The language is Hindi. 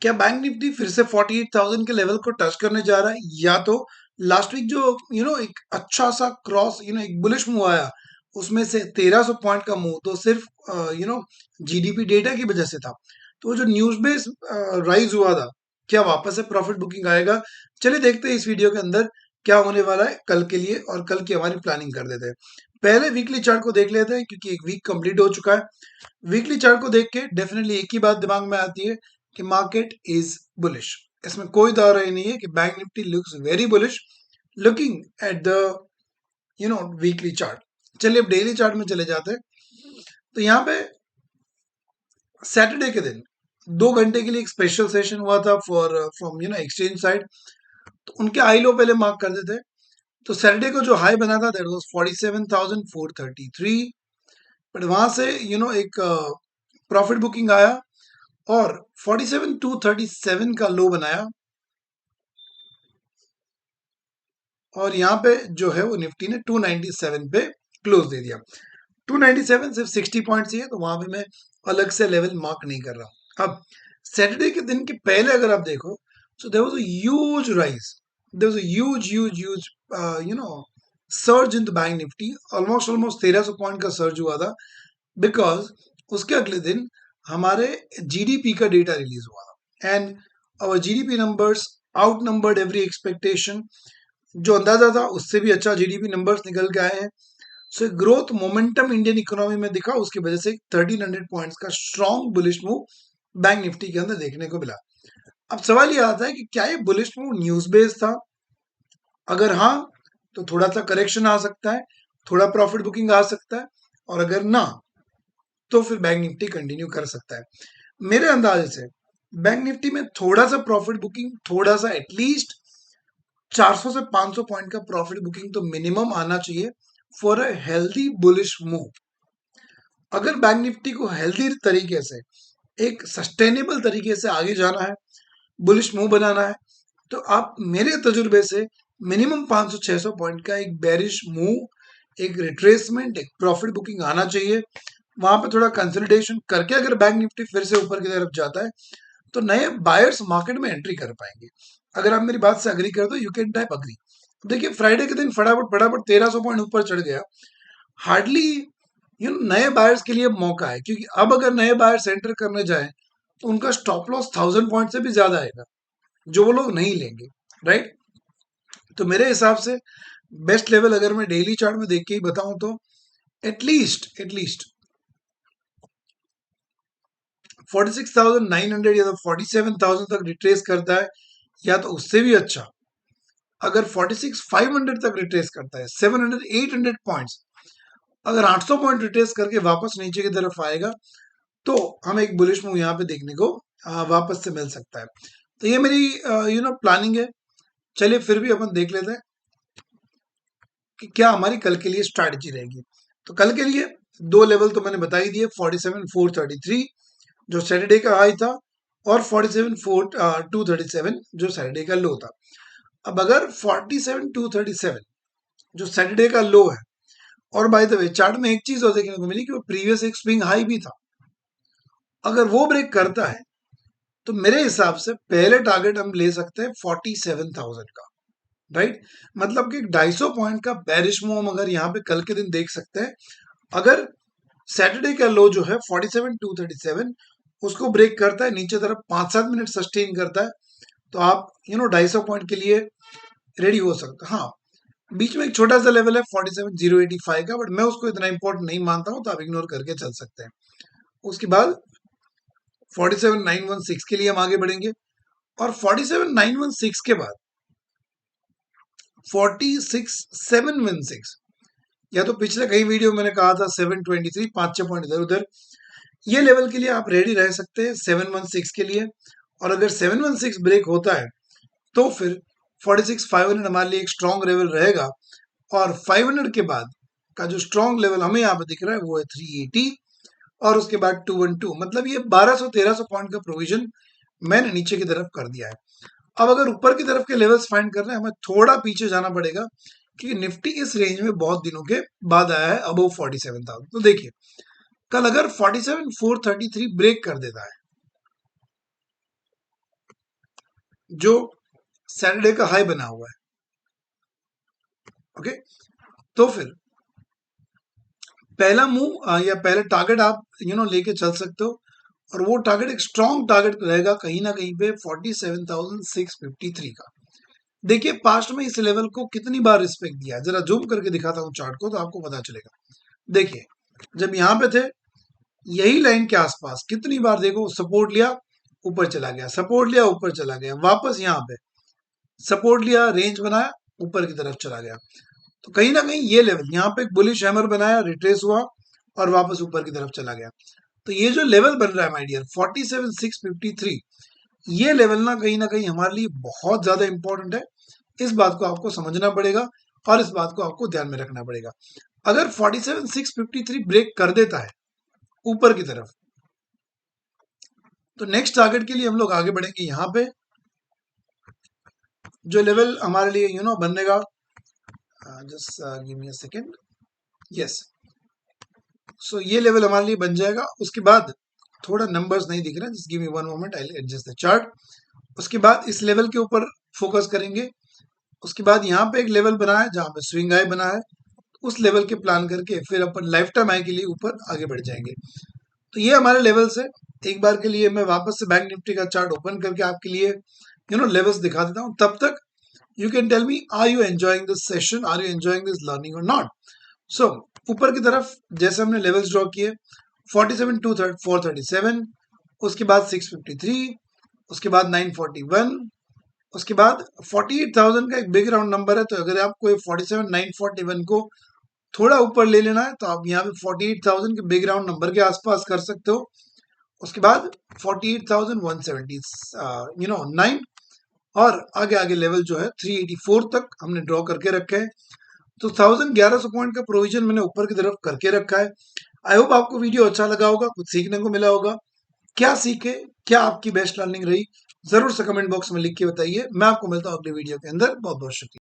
क्या बैंक निफ्टी फिर से 48,000 के लेवल को टच करने जा रहा है, या तो लास्ट वीक जो एक अच्छा सा क्रॉस एक बुलिश मूव आया, उसमें से 1300 पॉइंट का मूव तो सिर्फ जीडीपी डेटा की वजह से था। तो वो जो न्यूज बेस राइज हुआ था, क्या वापस से प्रॉफिट बुकिंग आएगा? चलिए देखते हैं इस वीडियो के अंदर क्या होने वाला है कल के लिए, और कल की हमारी प्लानिंग कर देते हैं। पहले वीकली चार्ट को देख लेते हैं, क्योंकि एक वीक कंप्लीट हो चुका है। वीकली चार्ट को देख के डेफिनेटली एक ही बात दिमाग में आती है कि मार्केट इज बुलिश। इसमें कोई दो राय नहीं है कि bank Nifty looks very bullish looking at the weekly chart. चलिए अब डेली चार्ट में चले जाते हैं। तो यहाँ पे सैटरडे के दिन 2 घंटे के लिए एक स्पेशल सेशन हुआ था फॉर फ्रॉम एक्सचेंज साइड। तो उनके हाई लो पहले मार्क कर देते हैं। तो सैटरडे को जो हाई बना था दैट वाज 47,433, बट वहां से एक प्रॉफिट बुकिंग आया और 47,237 का लो बनाया, और यहाँ पे जो है वो निफ्टी ने 297 पे क्लोज दे दिया। 297 सिर्फ 60 पॉइंट्स ही है, तो वहां पे मैं अलग से लेवल मार्क नहीं कर रहा हूं। अब सैटरडे के दिन के पहले अगर आप देखो, so there was a huge rise, there was a huge surge in the bank Nifty. Almost 1300 point का सर्ज हुआ था, बिकॉज उसके अगले दिन हमारे जीडीपी का डेटा रिलीज हुआ था, and our GDP numbers out numbered every expectation. जो अंदाजा था उससे भी अच्छा जीडीपी नंबर्स निकल के आए हैं। So growth momentum Indian economy में दिखा, उसकी वजह से 1300 पॉइंट्स का strong bullish move bank Nifty के अंदर देखने को मिला। अब सवाल ये आता है कि क्या ये बुलिश मूव न्यूज बेस्ड था? अगर हाँ, तो थोड़ा सा करेक्शन आ सकता है, थोड़ा प्रॉफिट बुकिंग आ सकता है, और अगर ना, तो फिर बैंक निफ्टी कंटिन्यू कर सकता है। मेरे अंदाजे से बैंक निफ्टी में थोड़ा सा प्रॉफिट बुकिंग, थोड़ा सा एटलीस्ट 400 से 500 पॉइंट का प्रॉफिट बुकिंग तो मिनिमम आना चाहिए for a healthy bullish move. अगर बैंक निफ्टी को हेल्दी तरीके से, एक सस्टेनेबल तरीके से आगे जाना है, बुलिश मूव बनाना है, तो आप मेरे तजुर्बे से मिनिमम 500-600 पॉइंट का एक बेरिश मूव, एक रिट्रेसमेंट, एक प्रॉफिट बुकिंग आना चाहिए। वहां पे थोड़ा कंसोलिडेशन करके अगर बैंक निफ्टी फिर से ऊपर की तरफ जाता है, तो नए बायर्स मार्केट में एंट्री कर पाएंगे। अगर आप मेरी बात से अग्री कर दो, यू कैन टाइप अग्री। देखिए फ्राइडे के दिन फटाफट फटाफट 1300 पॉइंट ऊपर चढ़ गया। हार्डली नए बायर्स के लिए मौका है, क्योंकि अब अगर नए बायर्स एंटर करने जाए तो उनका स्टॉप लॉस 1000 पॉइंट से भी ज्यादा आएगा, जो वो लोग नहीं लेंगे, राइट? तो मेरे हिसाब से बेस्ट लेवल अगर मैं डेली चार्ट में देख के ही बताऊं, तो एटलीस्ट 46,900 या तो 47,000 तक रिट्रेस करता है, या तो उससे भी अच्छा अगर 46,500 तक रिट्रेस करता है, 700-800 पॉइंट्स, अगर 800 पॉइंट रिट्रेस करके वापस नीचे की तरफ आएगा, तो हमें एक बुलिश मूव यहाँ पे देखने को वापस से मिल सकता है। तो ये मेरी प्लानिंग है। चलिए फिर भी अपन देख लेते हैं कि क्या हमारी कल के लिए स्ट्रैटेजी रहेगी। तो कल के लिए दो लेवल तो मैंने बता ही दिए, 47,433 जो सैटरडे का हाई था, और 47,237 जो सैटरडे का लो था। अब अगर 47,237 जो सैटरडे का लो है, और बाय द वे चार्ट में एक चीज और देखने को मिली कि वो प्रीवियस एक स्विंग हाई भी था, अगर वो ब्रेक करता है, तो मेरे हिसाब से पहले टारगेट हम ले सकते हैं 47,000 का, राइट? मतलब कि 250 पॉइंट का बेरिश मूव हम अगर यहाँ पे कल के दिन देख सकते हैं। अगर सैटरडे का लो जो है 47,237 उसको ब्रेक करता है, नीचे तरफ 5-7 मिनट सस्टेन करता है, तो आप 250 पॉइंट के लिए रेडी हो सकते हैं। हाँ, बीच में एक छोटा सा लेवल है 47,085 का, बट मैं उसको इतना इंपॉर्टेंट नहीं मानता हूं, तो आप इग्नोर करके चल सकते हैं। उसके बाद 47,916 के लिए हम आगे बढ़ेंगे, और 47,916 के बाद 46,716, या तो पिछले कई वीडियो मैंने कहा था 723, 5-6 पॉइंट इधर उधर, ये लेवल के लिए आप रेडी रह सकते हैं 716 के लिए। और अगर 716 ब्रेक होता है, तो फिर 46,500 हमारे लिए एक स्ट्रॉन्ग लेवल रहेगा, और 500 के बाद का जो स्ट्रॉन्ग लेवल हमें यहाँ पे दिख रहा है वो है 380, और उसके बाद 212, मतलब ये 1200-1300 पॉइंट का प्रोविजन मैंने नीचे की तरफ कर दिया है। अब अगर ऊपर की तरफ के लेवल्स फाइंड करना है, हमें थोड़ा पीछे जाना पड़ेगा, क्योंकि निफ्टी इस रेंज में बहुत दिनों के बाद आया है अबव 47,000। तो देखिए कल अगर 47,433 ब्रेक कर देता है, जो सैटरडे का हाई बना हुआ है। ओके, तो फिर पहला मूव या पहला टारगेट आप लेके चल सकते हो, और वो टारगेट एक स्ट्रॉन्ग टारगेट रहेगा कहीं ना कहीं पे 47,653 का। देखिए पास्ट में इस लेवल को कितनी बार रिस्पेक्ट दिया है, जरा जूम करके दिखाता हूँ चार्ट को तो आपको पता चलेगा। देखिए जब यहाँ पे थे यही लाइन के आसपास कितनी बार देखो सपोर्ट लिया, ऊपर चला गया, सपोर्ट लिया, ऊपर चला गया, वापस यहाँ पे सपोर्ट लिया, रेंज बनाया, ऊपर की तरफ चला गया। तो कहीं ना कहीं ये लेवल यहाँ पे एक बुलिश हैमर बनाया, रिट्रेस हुआ और वापस ऊपर की तरफ चला गया। तो ये जो लेवल बन रहा है माय डियर 47,653, ये लेवल ना कहीं हमारे लिए बहुत ज्यादा इंपॉर्टेंट है। इस बात को आपको समझना पड़ेगा और इस बात को आपको ध्यान में रखना पड़ेगा। अगर 47,653 ब्रेक कर देता है ऊपर की तरफ, तो नेक्स्ट टारगेट के लिए हम लोग आगे बढ़ेंगे। यहाँ पे जो लेवल हमारे लिए बनेगा, just give me a second, yes, so ये लेवल हमारे लिए बन जाएगा। उसके बाद थोड़ा नंबर्स नहीं दिख रहा, just give me one moment, I adjust the chart. उसके बाद इस लेवल के ऊपर फोकस करेंगे। उसके बाद यहाँ पे एक लेवल बना है जहाँ पे स्विंग हाई बना है, उस लेवल के प्लान करके फिर अपन लाइफ टाइम हाई के लिए ऊपर आगे बढ़ जाएंगे। तो ये हमारे लेवल्स है। एक बार के लिए मैं वापस से बैंक निफ्टी का चार्ट ओपन करके आपके लिए लेवल्स दिखा देता हूँ। तब तक you can tell me, are you enjoying this session, are you enjoying this learning और नॉट। सो ऊपर की तरफ जैसे हमने लेवल्स ड्रॉ किए, 47,437, उसके बाद 653, उसके बाद 941, उसके बाद 48,000 का एक बिग राउंड नंबर है। तो अगर आपको 47,941 को थोड़ा ऊपर ले लेना है तो आप यहाँ पे 48,000 के बिग राउंड नंबर के आसपास कर सकते हो। उसके बाद 48,179 और आगे आगे लेवल जो है 384 तक हमने ड्रॉ करके रखे हैं। तो 1100 पॉइंट का प्रोविजन मैंने ऊपर की तरफ करके रखा है। आई होप आपको वीडियो अच्छा लगा होगा, कुछ सीखने को मिला होगा। क्या सीखे, क्या आपकी बेस्ट लर्निंग रही, जरूर से कमेंट बॉक्स में लिख के बताइए। मैं आपको मिलता हूँ अगले वीडियो के अंदर। बहुत बहुत शुक्रिया।